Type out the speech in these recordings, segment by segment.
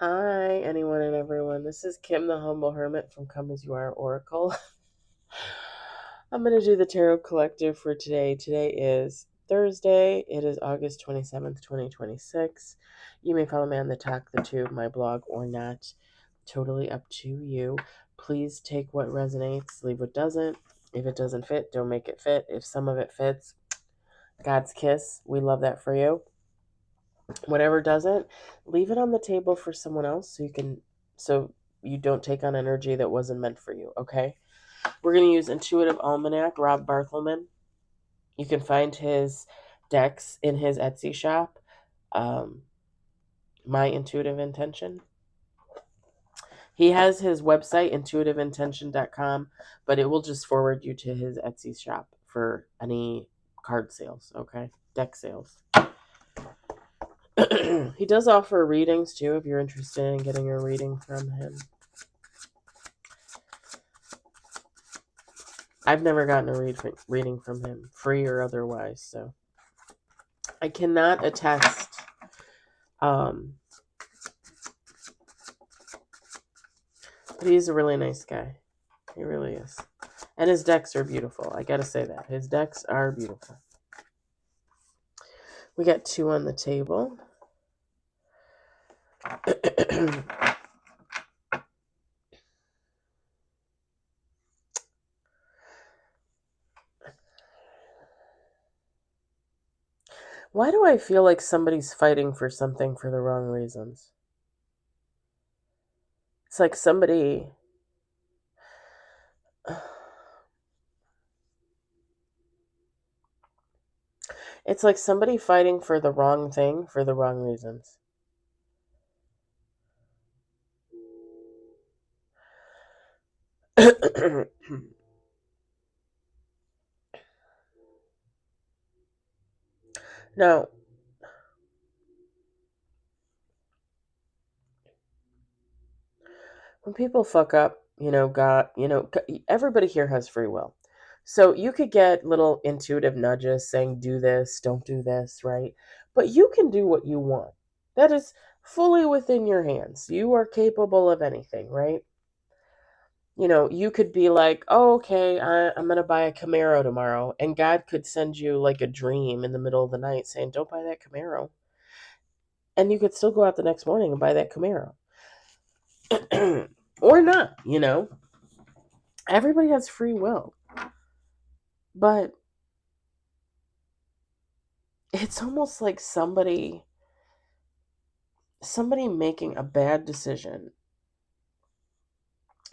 Hi, anyone and everyone. This is Kim, the Humble Hermit from Come As You Are Oracle. I'm going to do the Tarot Collective for today. Today is Thursday. It is August 27th, 2026. You may follow me on the Talk the Tube, my blog, or not. Totally up to you. Please take what resonates, leave what doesn't. If it doesn't fit, don't make it fit. If some of it fits, God's kiss. We love that for you. Whatever doesn't, leave it on the table for someone else so you don't take on energy that wasn't meant for you, okay? We're going to use Intuitive Almanac, Rob Barthelman. You can find his decks in his Etsy shop, My Intuitive Intention. He has his website, intuitiveintention.com, but it will just forward you to his Etsy shop for any card sales, okay? Deck sales. He does offer readings too if you're interested in getting a reading from him. I've never gotten a reading from him, free or otherwise, so I cannot attest. But he's a really nice guy. He really is. And his decks are beautiful. I gotta say that. His decks are beautiful. We got 2 on the table. Why do I feel like somebody's fighting for something for the wrong reasons? It's like somebody... It's like somebody fighting for the wrong thing for the wrong reasons. Now, when people fuck up, God, everybody here has free will. So you could get little intuitive nudges saying, do this, don't do this, right? But you can do what you want. That is fully within your hands. You are capable of anything, right? You could be like, oh, okay, I'm going to buy a Camaro tomorrow. And God could send you like a dream in the middle of the night saying, don't buy that Camaro. And you could still go out the next morning and buy that Camaro. Or not, Everybody has free will. But it's almost like somebody making a bad decision.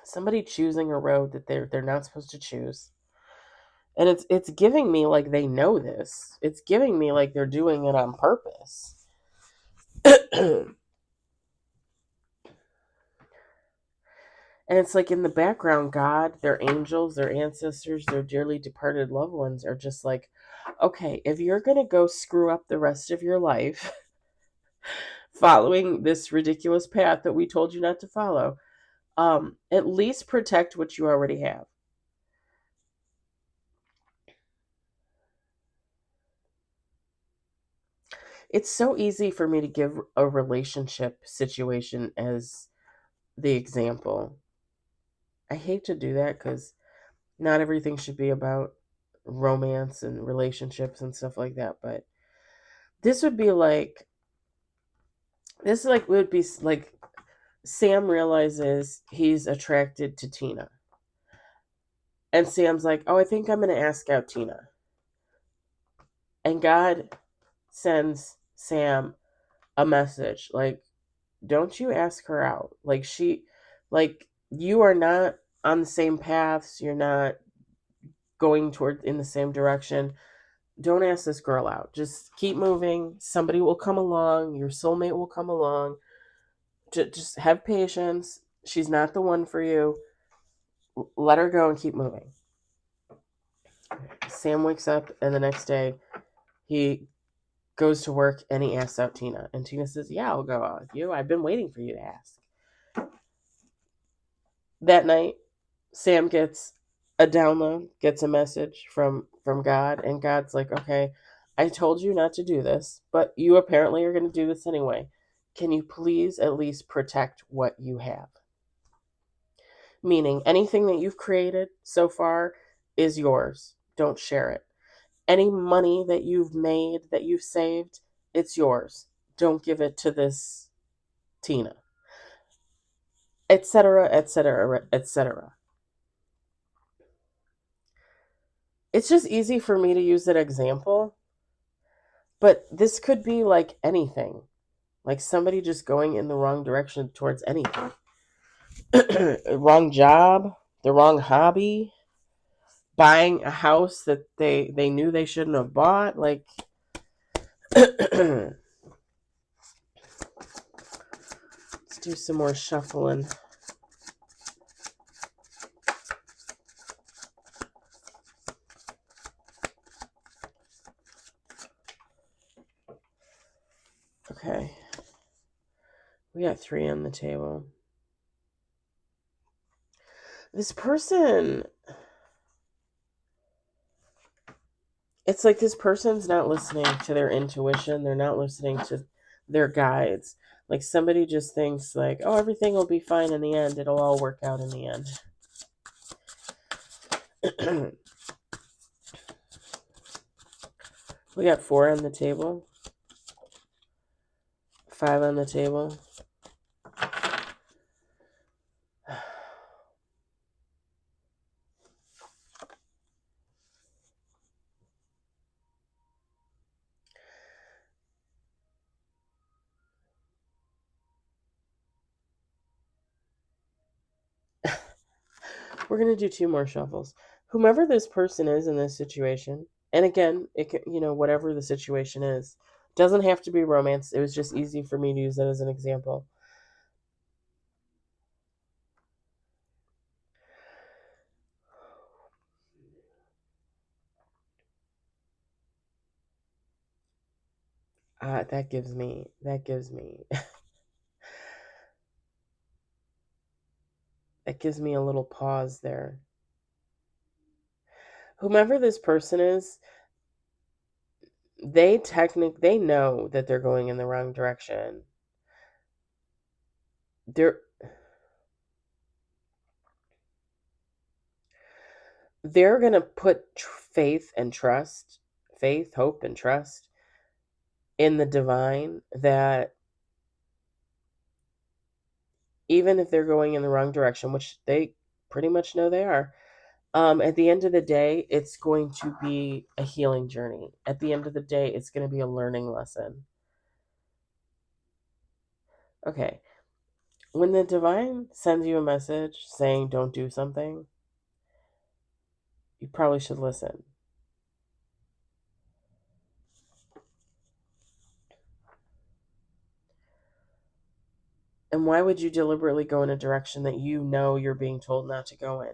Somebody choosing a road that they're not supposed to choose. And it's giving me like they know this. It's giving me like they're doing it on purpose. And it's like in the background, God, their angels, their ancestors, their dearly departed loved ones are just like, okay, if you're going to go screw up the rest of your life following this ridiculous path that we told you not to follow, at least protect what you already have. It's so easy for me to give a relationship situation as the example. I hate to do that because not everything should be about romance and relationships and stuff like that, but this would be like would be like Sam realizes he's attracted to Tina. And Sam's like, "Oh, I think I'm going to ask out Tina." And God sends Sam a message like, "Don't you ask her out. Like you are not on the same paths, you're not going toward in the same direction. Don't ask this girl out. Just keep moving. Somebody will come along. Your soulmate will come along. Just have patience. She's not the one for you. Let her go and keep moving." Sam wakes up, and the next day he goes to work and he asks out Tina. And Tina says, "Yeah, I'll go out with you. I've been waiting for you to ask." That night, Sam gets a download, gets a message from God, and God's like, "Okay, I told you not to do this, but you apparently are going to do this anyway. can you please at least protect what you have? Meaning anything that you've created so far is yours. Don't share it. Any money that you've made, that you've saved, it's yours. Don't give it to this Tina, etc., etc., etc. It's just easy for me to use that example, but this could be like anything, like somebody just going in the wrong direction towards anything. Wrong job, the wrong hobby, buying a house that they knew they shouldn't have bought. Like, let's do some more shuffling. Okay. We got 3 on the table. This person, it's like this person's not listening to their intuition. They're not listening to their guides. Like somebody just thinks like, oh, everything will be fine in the end. It'll all work out in the end. We got 4 on the table. 5 on the table. We're going to do 2 more shuffles. Whomever this person is in this situation, and again, it can, whatever the situation is, doesn't have to be romance. It was just easy for me to use that as an example. That gives me that gives me a little pause there. Whomever this person is, they know that they're going in the wrong direction. They're going to put faith, hope, and trust in the divine, that even if they're going in the wrong direction, which they pretty much know they are, at the end of the day, it's going to be a healing journey. At the end of the day, it's going to be a learning lesson. Okay. When the divine sends you a message saying don't do something, you probably should listen. And why would you deliberately go in a direction that you know you're being told not to go in?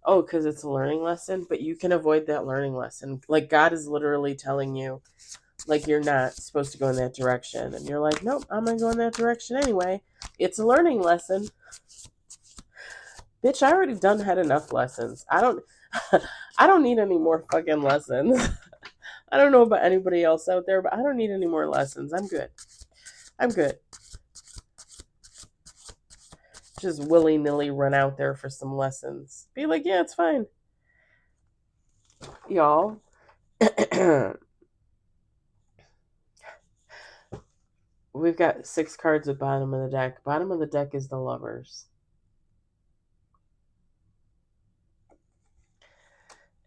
Oh, because it's a learning lesson, but you can avoid that learning lesson. Like God is literally telling you, like, you're not supposed to go in that direction. And you're like, nope, I'm going to go in that direction anyway. It's a learning lesson. Bitch, I already had enough lessons. I don't need any more fucking lessons. I don't know about anybody else out there, but I don't need any more lessons. I'm good. Just willy-nilly run out there for some lessons. Be like, yeah, it's fine. Y'all. We've got 6 cards at bottom of the deck. Bottom of the deck is the Lovers.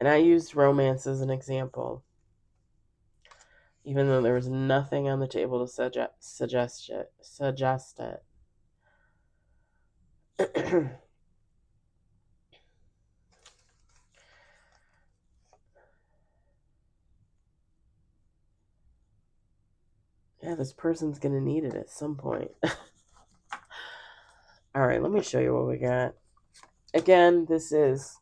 And I used romance as an example, even though there was nothing on the table to suggest it. Yeah, this person's going to need it at some point. All right, let me show you what we got. Again, this is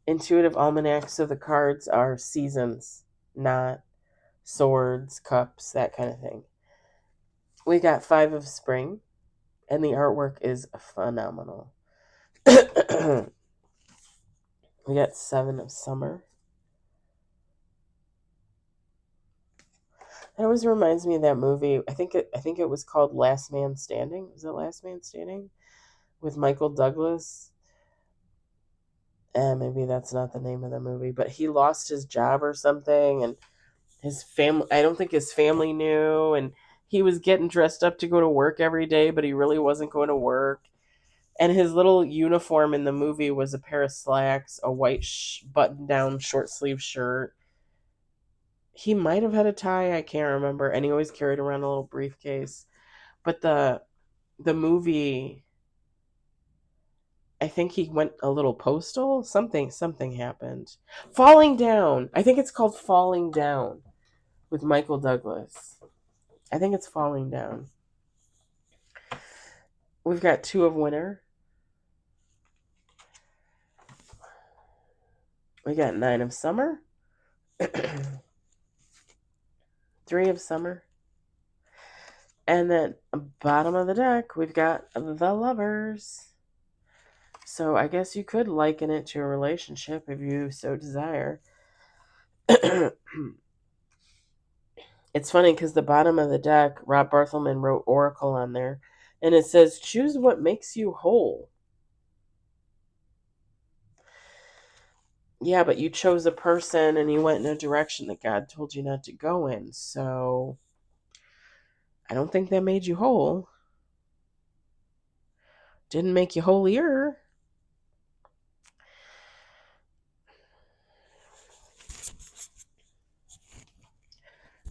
Intuitive Almanac, so the cards are seasons, not swords, cups, that kind of thing. We got 5 of Spring, and the artwork is phenomenal. We got 7 of Summer. It always reminds me of that movie. I think it was called Last Man Standing. Is it Last Man Standing with Michael Douglas? Maybe that's not the name of the movie, but he lost his job or something, and his family. I don't think his family knew, and he was getting dressed up to go to work every day, but he really wasn't going to work. And his little uniform in the movie was a pair of slacks, a white button-down short sleeve shirt. He might have had a tie, I can't remember, and he always carried around a little briefcase. But the movie, I think he went a little postal. Something happened. Falling Down. I think it's called Falling Down with Michael Douglas. I think it's Falling Down. We've got 2 of Winter. We got 9 of Summer. 3 of Summer. And then bottom of the deck, we've got the Lovers. So I guess you could liken it to a relationship if you so desire. It's funny because the bottom of the deck, Rob Barthelman wrote Oracle on there, and it says, choose what makes you whole. Yeah, but you chose a person and you went in a direction that God told you not to go in. So I don't think that made you whole. Didn't make you holier.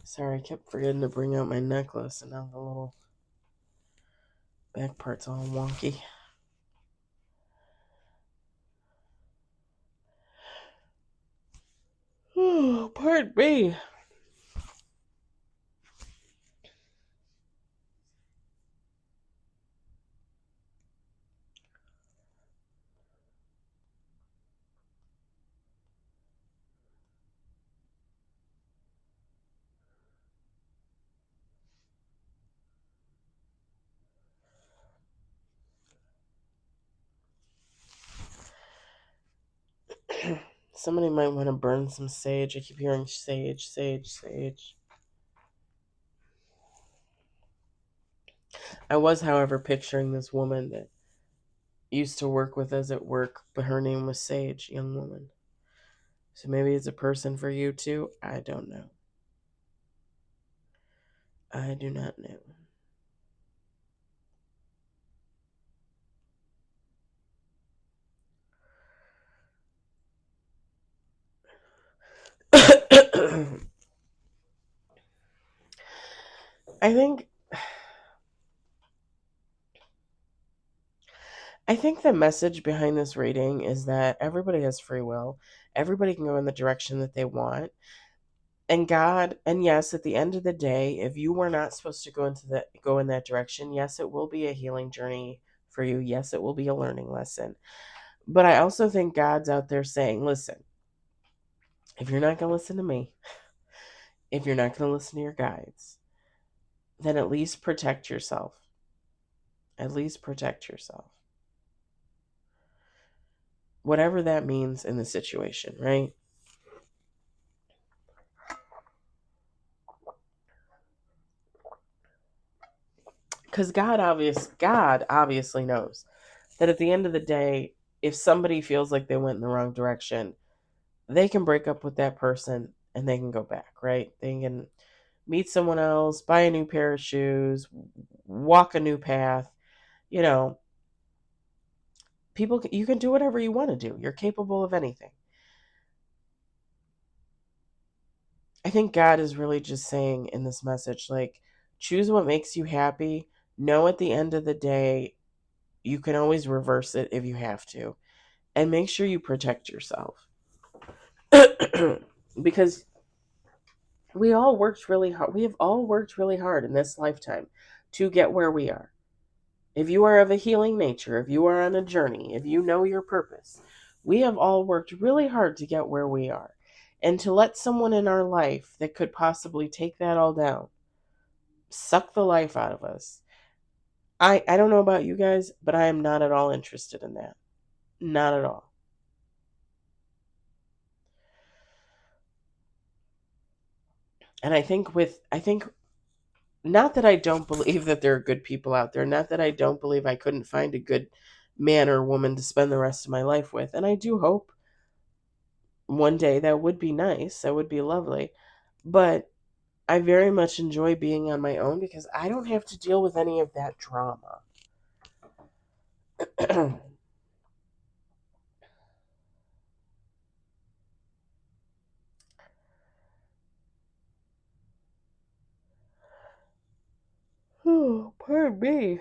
Sorry, I kept forgetting to bring out my necklace, and now the little back part's all wonky. Oh, pardon me. Somebody might want to burn some sage. I keep hearing sage, sage, sage. I was, however, picturing this woman that used to work with us at work, but her name was Sage, young woman. So maybe it's a person for you too. I don't know. I do not know. I think the message behind this reading is that everybody has free will. Everybody can go in the direction that they want. And God, and yes, at the end of the day, if you were not supposed to go in that direction, yes, it will be a healing journey for you. Yes, it will be a learning lesson. But I also think God's out there saying, listen, if you're not going to listen to me, if you're not going to listen to your guides, then at least protect yourself. At least protect yourself. Whatever that means in the situation, right? Because God obviously knows that at the end of the day, if somebody feels like they went in the wrong direction, they can break up with that person and they can go back, right? They can meet someone else, buy a new pair of shoes, walk a new path. You know, you can do whatever you want to do. You're capable of anything. I think God is really just saying in this message, like, choose what makes you happy. Know at the end of the day, you can always reverse it if you have to. And make sure you protect yourself. Because we all worked really hard. We have all worked really hard in this lifetime to get where we are. If you are of a healing nature, if you are on a journey, if you know your purpose, we have all worked really hard to get where we are. And to let someone in our life that could possibly take that all down, suck the life out of us. I don't know about you guys, but I am not at all interested in that. Not at all. And I think not that I don't believe that there are good people out there, not that I don't believe I couldn't find a good man or woman to spend the rest of my life with. And I do hope one day that would be nice, that would be lovely. But I very much enjoy being on my own because I don't have to deal with any of that drama. Oh, pardon me.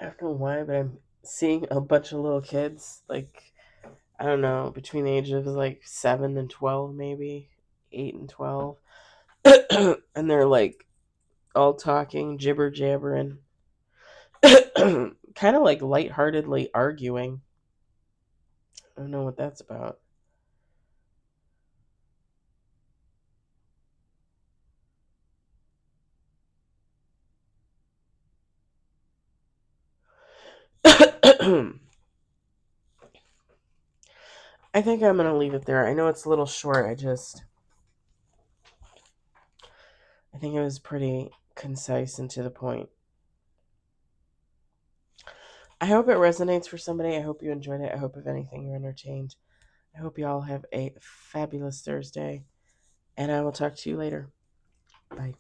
I don't know why, but I'm seeing a bunch of little kids, like, I don't know, between the ages of like 7 and 12, maybe 8 and 12. And they're like all talking, jibber jabbering, kind of like lightheartedly arguing. I don't know what that's about. I think I'm going to leave it there. I know it's a little short. I think it was pretty concise and to the point. I hope it resonates for somebody. I hope you enjoyed it. I hope, if anything, you're entertained. I hope you all have a fabulous Thursday, and I will talk to you later. Bye.